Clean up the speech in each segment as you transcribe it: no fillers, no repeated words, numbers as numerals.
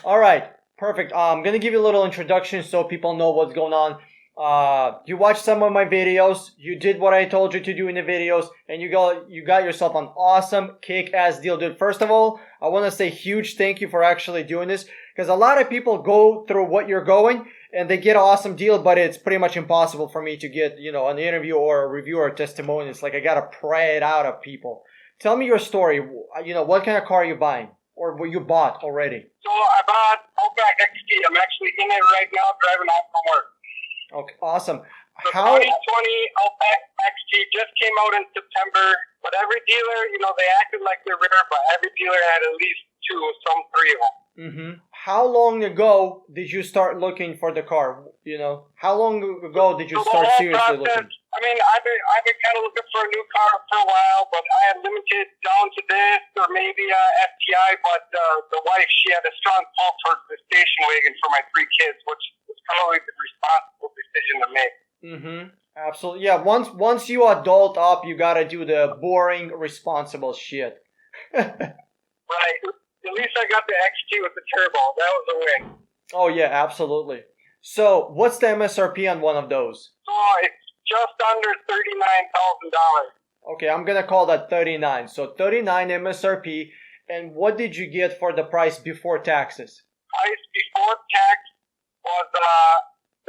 All right, perfect. I'm gonna give you a little introduction so people know what's going on. You watched some of my videos. You did what I told you to do in the videos, and you got yourself an awesome kick-ass deal, dude. First of all, I want to say huge thank you for actually doing this, because a lot of people go through what you're going and they get an awesome deal, but it's pretty much impossible for me to get an interview or a review or a testimony. It's like I gotta pray it out of people. Tell me your story. What kind of car are you buying or what you bought already? So I bought Outback XT. I'm actually in it right now, driving home from work. Okay, awesome. The 2020 Outback XT just came out in September, but every dealer, they acted like they're rare, but every dealer had at least 2, some 3 of them. Mm-hmm. How long ago did you start looking for the car? How long ago did you start seriously looking? I mean, I've been kind of looking for a new car for a while, but I had limited down to this or maybe FTI, but the wife, she had a strong pull towards the station wagon for my 3 kids, which was probably the responsible decision to make. Mm-hmm. Absolutely. Yeah, once you adult up, you gotta do the boring, responsible shit. Right. At least I got the XT with the turbo. That was a win. Oh, yeah, absolutely. So, what's the MSRP on one of those? It's just under $39,000. Okay, I'm going to call that 39. So, 39 MSRP. And what did you get for the price before taxes? Price before tax was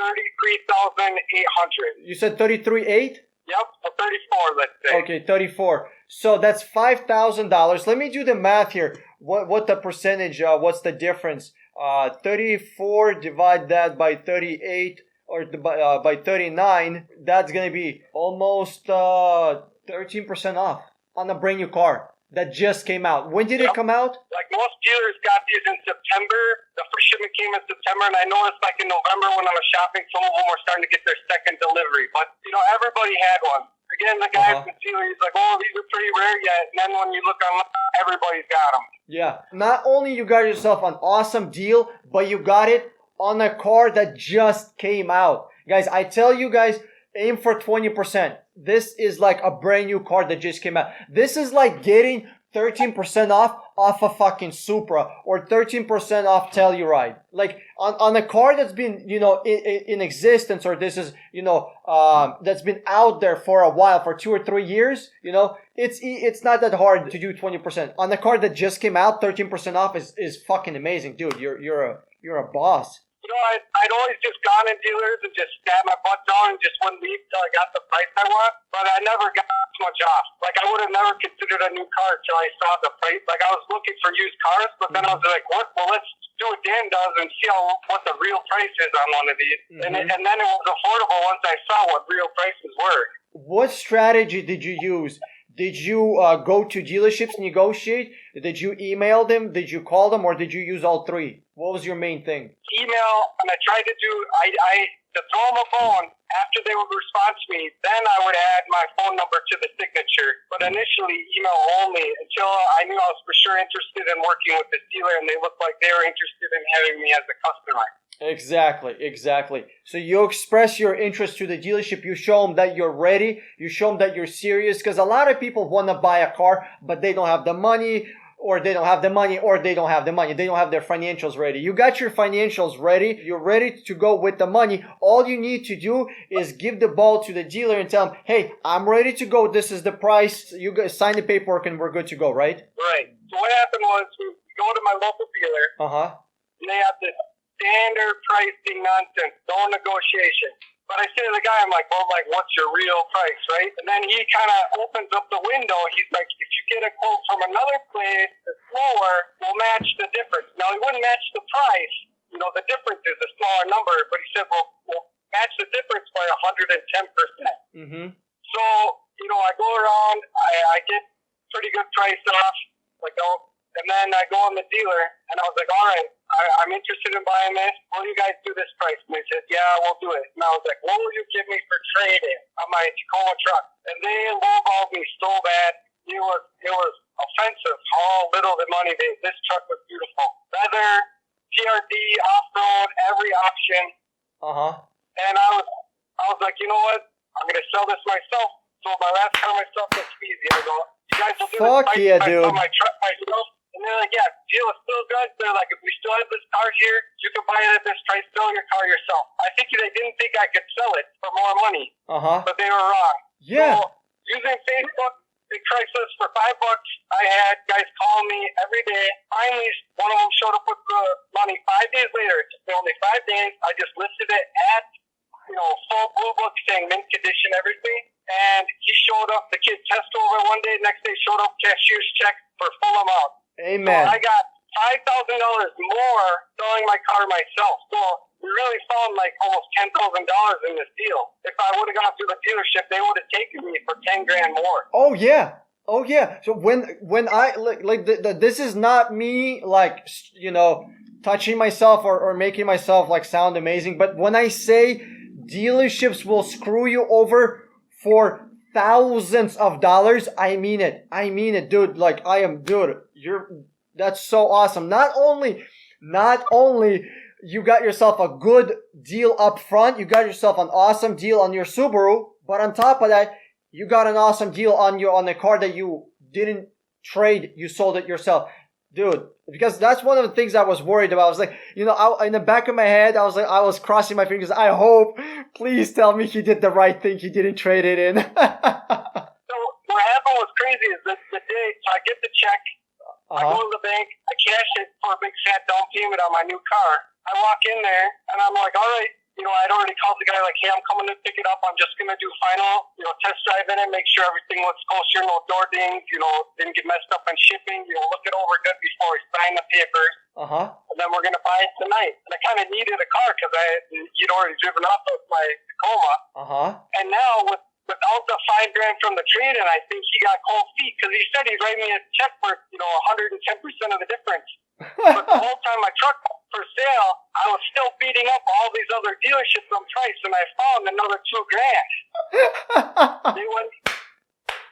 $33,800. You said 33.8? Yep, so 34, let's say. Okay, 34. So that's $5,000. Let me do the math here. What the percentage? What's the difference? 34 divide that by 38 or by 39. That's gonna be almost 13% off on a brand new car that just came out. When did it come out? Like most dealers got these in September. The first shipment came in September, and I noticed like in November when I was shopping, some of them were starting to get their second delivery. But, everybody had one. Again, the guy at the dealer, he's like, oh, these are pretty rare yet. And then when you look online, everybody's got them. Yeah. Not only you got yourself an awesome deal, but you got it on a car that just came out. Guys, I tell you guys, aim for 20%. This is like a brand new car that just came out. This is like getting 13% off a fucking Supra or 13% off Telluride. Like on a car that's been, in existence, or this is, that's been out there for a while, for 2 or 3 years, it's not that hard to do 20%. On a car that just came out, 13% off is fucking amazing, dude. You're a boss. I'd always just gone in dealers and just stabbed my butt down and just wouldn't leave till I got the price I want. But I never got much off. Like, I would have never considered a new car till I saw the price. Like, I was looking for used cars, but then I was like, what? Well, let's do what Dan does and see what the real price is on one of these. Mm-hmm. And then it was affordable once I saw what real prices were. What strategy did you use? Did you go to dealerships, negotiate? Did you email them? Did you call them? Or did you use all 3? What was your main thing? Email, and I tried to to throw them a phone. After they would respond to me, then I would add my phone number to the signature. But initially, email only until I knew I was for sure interested in working with the dealer, and they looked like they were interested in having me as a customer. Exactly. So you express your interest to the dealership. You show them that you're ready. You show them that you're serious. Because a lot of people want to buy a car, but they don't have the money, or they don't have the money, or they don't have the money. They don't have their financials ready. You got your financials ready. You're ready to go with the money. All you need to do is give the ball to the dealer and tell them, hey, I'm ready to go. This is the price. You guys sign the paperwork and we're good to go, right? Right. So what happened was we go to my local dealer. And they have this standard pricing nonsense, no negotiation. But I say to the guy, I'm like, well, what's your real price, right? And then he kind of opens up the window. He's like, if you get a quote from another place that's lower, we'll match the difference. Now, he wouldn't match the price. The difference is a smaller number. But he said, well, we'll match the difference by 110%. Mm-hmm. So, I go around. I get pretty good price off. And then I go on the dealer, and I was like, all right, I'm interested in buying this. Will you guys do this price? And they said, yeah, we'll do it. And I was like, what will you give me for trade-in on my Tacoma truck? And they lowballed me so bad. It was offensive how little the money this truck was beautiful. Leather, TRD, off-road, every option. And I was like, you know what? I'm going to sell this myself. So my last car myself, that's easy. I go, you guys will do Fuck this. yeah, dude. My truck myself. And they're like, yeah, deal is still good. They're like, if we still have this car here, you can buy it at this price, sell your car yourself. I think they didn't think I could sell it for more money, but they were wrong. Yeah. So using Facebook, they priced us for $5. I had guys call me every day. Finally, one of them showed up with the money 5 days later. It took me only 5 days. I just listed it at, full blue book saying mint condition, everything. And he showed up. The kid test drove it one day. Next day showed up, cashier's check for full amount. Amen. So I got $5,000 more selling my car myself. So we really found like almost $10,000 in this deal. If I would have gone through the dealership, they would have taken me for $10,000 more. Oh yeah. So when I this is not me like touching myself or making myself like sound amazing, but when I say dealerships will screw you over for thousands of dollars, I mean it, dude. Like that's so awesome. Not only you got yourself a good deal up front, you got yourself an awesome deal on your Subaru, but on top of that, you got an awesome deal on the car that you didn't trade, you sold it yourself. Dude, because that's one of the things I was worried about. I was like, in the back of my head, I was crossing my fingers. I hope, please tell me he did the right thing. He didn't trade it in. So what happened was crazy is that the day, so I get the check, I go to the bank, I cash it for a big fat down payment on my new car. I walk in there, and I'm like, all right, I'd already called the guy like, hey, I'm coming to pick it up. I'm just going to do final, test drive in it, make sure everything looks kosher, no door dings, didn't get messed up in shipping, look it over good before we sign the papers. And then we're going to buy it tonight. And I kind of needed a car because you'd already driven off of my Tacoma. And now without the $5,000 from the trade-in, I think he got cold feet because he said he'd write me a check for, 110% of the difference. But the whole time my truck was for sale, I was still beating up all these other dealerships on price, and I found another $2,000.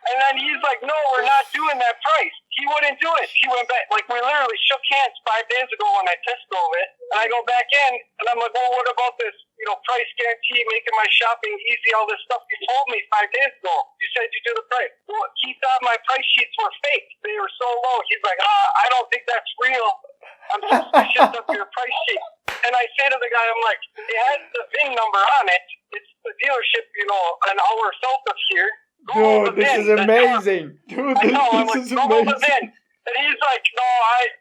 And then he's like, no, we're not doing that price. He wouldn't do it. He went back, like we literally shook hands 5 days ago when I test drove it, and I go back in, and I'm like, well, what about this, price guarantee, making my shopping easy, all this stuff you told me 5 days ago. You said you do the price. Well, he thought my price sheets were fake. They were so low. He's like, I don't think that's real. I'm suspicious of your price sheet. And I say to the guy, I'm like, it has the VIN number on it. It's the dealership, an hour south of here. Dude, this is amazing. Dude, this is amazing. And he's like, no,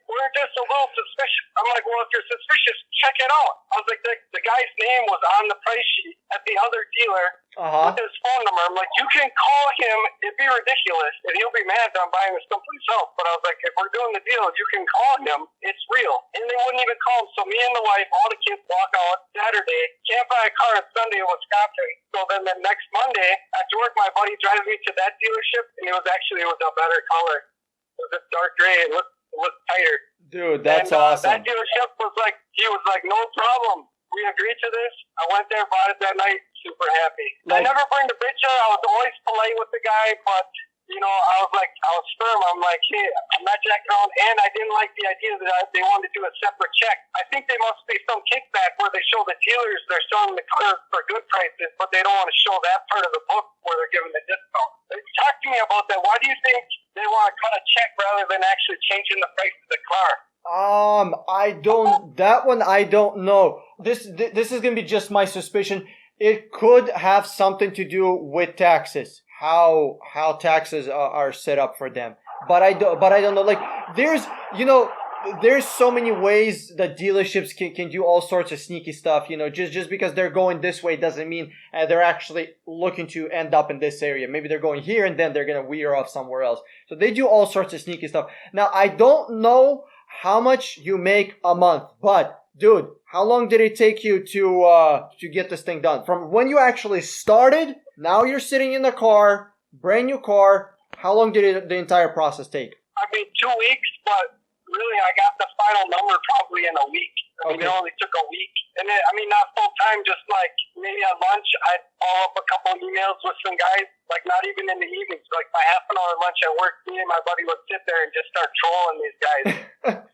we're just a little suspicious. I'm like, well, if you're suspicious, check it out. I was like, the guy's name was on the price sheet at the other dealer with his phone number. I'm like, you can call him. It'd be ridiculous, and he'll be mad that I'm buying this someplace else. But I was like, if we're doing the deal, you can call him. It's real. And they wouldn't even call him. So me and the wife, all the kids walk out Saturday, can't buy a car on Sunday in Wisconsin. So then the next Monday, after work, my buddy drives me to that dealership, and it was a better color. It was a dark gray. It looked tighter. Dude, that's awesome. That dealership was like, no problem. We agreed to this. I went there, bought it that night, super happy. I never burned a picture. I was always polite with the guy, but I was firm. I'm like, hey, I'm not jacking around, and I didn't like the idea that they wanted to do a separate check. I think there must be some kickback where they show the dealers they're selling the cars for good prices, but they don't want to show that part of the book where they're giving the discount. Talk to me about that. Why do you think they want to cut a check rather than actually changing the price of the car? I don't know. This is gonna be just my suspicion. It could have something to do with taxes. How taxes are set up for them. But I don't know. Like there's so many ways that dealerships can do all sorts of sneaky stuff. Just because they're going this way doesn't mean they're actually looking to end up in this area. Maybe they're going here and then they're gonna veer off somewhere else. So they do all sorts of sneaky stuff. Now I don't know how much you make a month, but dude, how long did it take you to get this thing done? From when you actually started, now you're sitting in the car, brand new car. How long did the entire process take? 2 weeks, but really I got the final number probably in a week. It only took a week. And not full time, just like maybe at lunch, I'd follow up a couple emails with some guys, like not even in the evenings, like my half an hour lunch at work, me and my buddy would sit there and just start trolling these guys.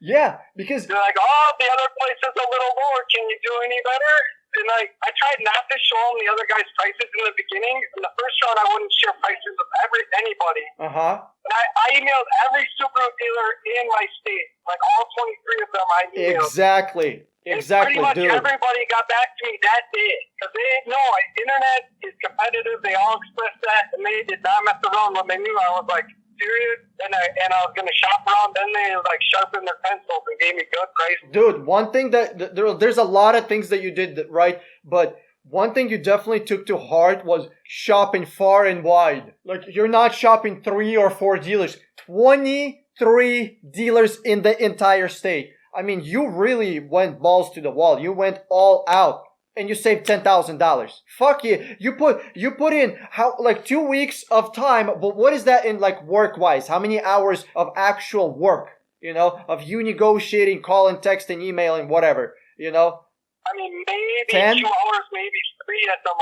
Yeah, because they're like, oh, the other place is a little lower. Can you do any better? And like, I tried not to show them the other guy's prices in the beginning. In the first round, I wouldn't share prices with anybody. And I emailed every Subaru dealer in my state, like all 23 of them. I emailed. Exactly, pretty much dude. Everybody got back to me that day because they know internet is competitive. They all expressed that, and they did not mess around when they knew I was like serious, and I was gonna shop around. Then they like sharpened their pencils and gave me good price. Dude, one thing that there's a lot of things that you did right, but one thing you definitely took to heart was shopping far and wide. Like, you're not shopping 3 or 4 dealers, 23 dealers in the entire state. I mean, you really went balls to the wall. You went all out. And you saved $10,000. Fuck you. You put in like 2 weeks of time, but what is that in like work wise? How many hours of actual work, of you negotiating, calling, texting, emailing, whatever, I mean, maybe 10? 2 hours, maybe 3 at the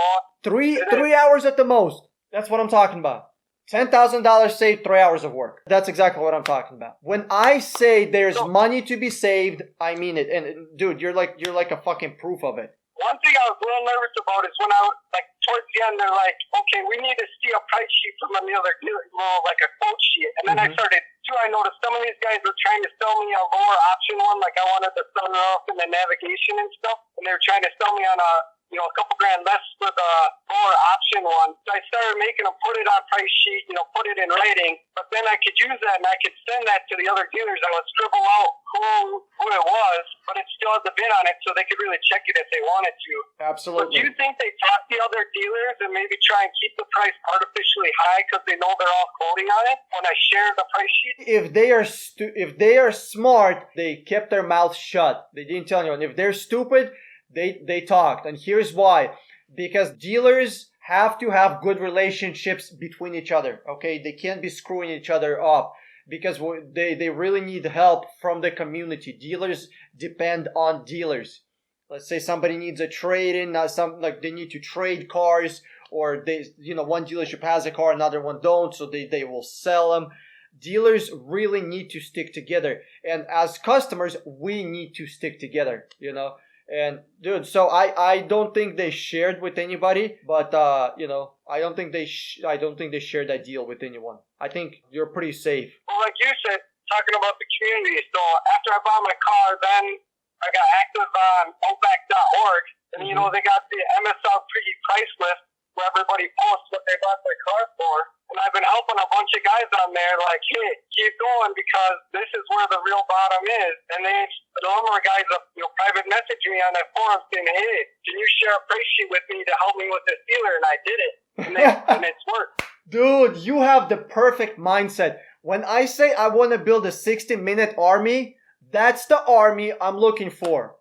most. 3 hours at the most. That's what I'm talking about. $10,000 saved, 3 hours of work. That's exactly what I'm talking about. When I say there's money to be saved, I mean it. And dude, you're like a fucking proof of it. One thing I was a little nervous about is when I was like towards the end, they're like, okay, we need to see a price sheet from another dealer, like a quote sheet. And then I noticed some of these guys were trying to sell me a lower option one, like I wanted the sunroof and the navigation and stuff. And they were trying to sell me on a couple grand less for the lower option one. So I started making them put it on price sheet, put it in writing. But then I could use that and I could send that to the other dealers. I would scribble out who it was, but it still has the bid on it so they could really check it if they wanted to. Absolutely. But do you think they talk to the other dealers and maybe try and keep the price artificially high because they know they're all quoting on it when I share the price sheet? If they are smart, they kept their mouths shut. They didn't tell anyone. If they're stupid, they talked. And here's why. Because dealers have to have good relationships between each other. Okay? They can't be screwing each other up. Because they really need help from the community. Dealers depend on dealers. Let's say somebody needs a trade-in, they need to trade cars, or one dealership has a car, another one don't, so they will sell them. Dealers really need to stick together, and as customers, we need to stick together. And dude, so I don't think they shared with anybody, but I don't think they shared that deal with anyone. I think you're pretty safe. Well, like you said, talking about the community. So after I bought my car, then I got active on Outback.org, and they got the MSRP price list where everybody posts what they bought their car for. And I've been helping a bunch of guys on there, like, hey, keep going because this is where the real bottom is. And the number of guys private message me on that forum saying, hey, can you share a price sheet with me to help me with this dealer? And I did it, and it's worked. Dude, you have the perfect mindset. When I say I want to build a 60-minute army, that's the army I'm looking for.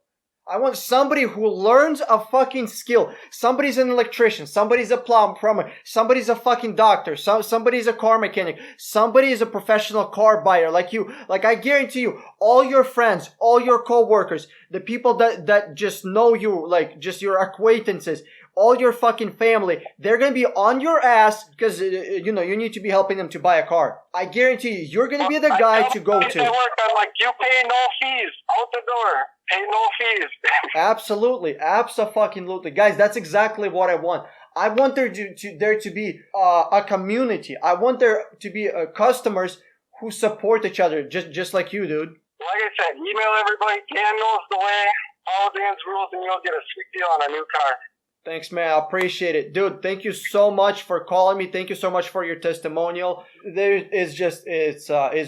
I want somebody who learns a fucking skill. Somebody's an electrician. Somebody's a plumber. Somebody's a fucking doctor. Somebody's a car mechanic. Somebody is a professional car buyer like you. Like, I guarantee you, all your friends, all your co-workers, the people that just know you, like just your acquaintances, all your fucking family, they're going to be on your ass because, you need to be helping them to buy a car. I guarantee you, you're going to be the guy to go to. I'm like, you pay no fees. Out the door. Pay no fees. Absolutely. Abso-fucking-lutely. Guys, that's exactly what I want. I want there to be a community. I want there to be customers who support each other, just like you, dude. Like I said, email everybody. Dan knows the way. Follow Dan's rules, and you'll get a sweet deal on a new car. Thanks, man. I appreciate it. Dude, thank you so much for calling me. Thank you so much for your testimonial. It's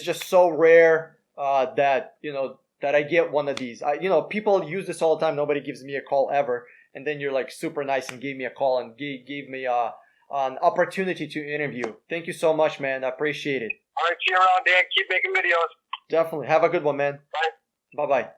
just so rare that I get one of these. People use this all the time. Nobody gives me a call ever. And then you're like super nice and gave me a call and gave me an opportunity to interview. Thank you so much, man. I appreciate it. All right, see you around, Dan. Keep making videos. Definitely. Have a good one, man. Bye. Bye-bye.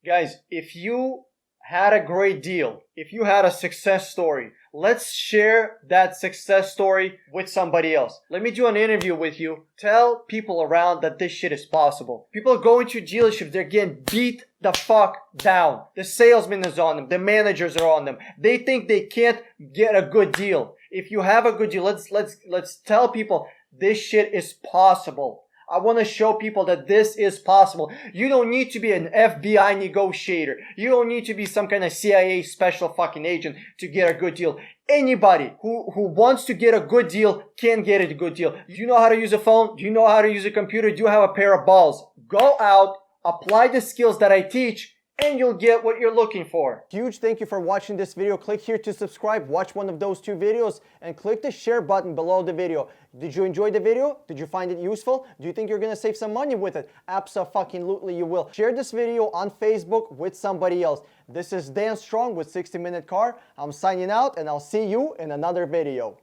Guys, if you had a great deal, if you had a success story, let's share that success story with somebody else. Let me do an interview with you. Tell people around that this shit is possible. People going to dealerships, they're getting beat the fuck down. The salesman is on them. The managers are on them. They think they can't get a good deal. If you have a good deal, let's tell people this shit is possible. I want to show people that this is possible. You don't need to be an FBI negotiator. You don't need to be some kind of CIA special fucking agent to get a good deal. Anybody who wants to get a good deal can get a good deal. Do you know how to use a phone? Do you know how to use a computer? Do you have a pair of balls? Go out, apply the skills that I teach, and you'll get what you're looking for. Huge thank you for watching this video. Click here to subscribe, watch one of those 2 videos, and click the share button below the video. Did you enjoy the video? Did you find it useful? Do you think you're gonna save some money with it? Abso-fucking-lutely you will. Share this video on Facebook with somebody else. This is Dan Strong with 60 Minute Car. I'm signing out, and I'll see you in another video.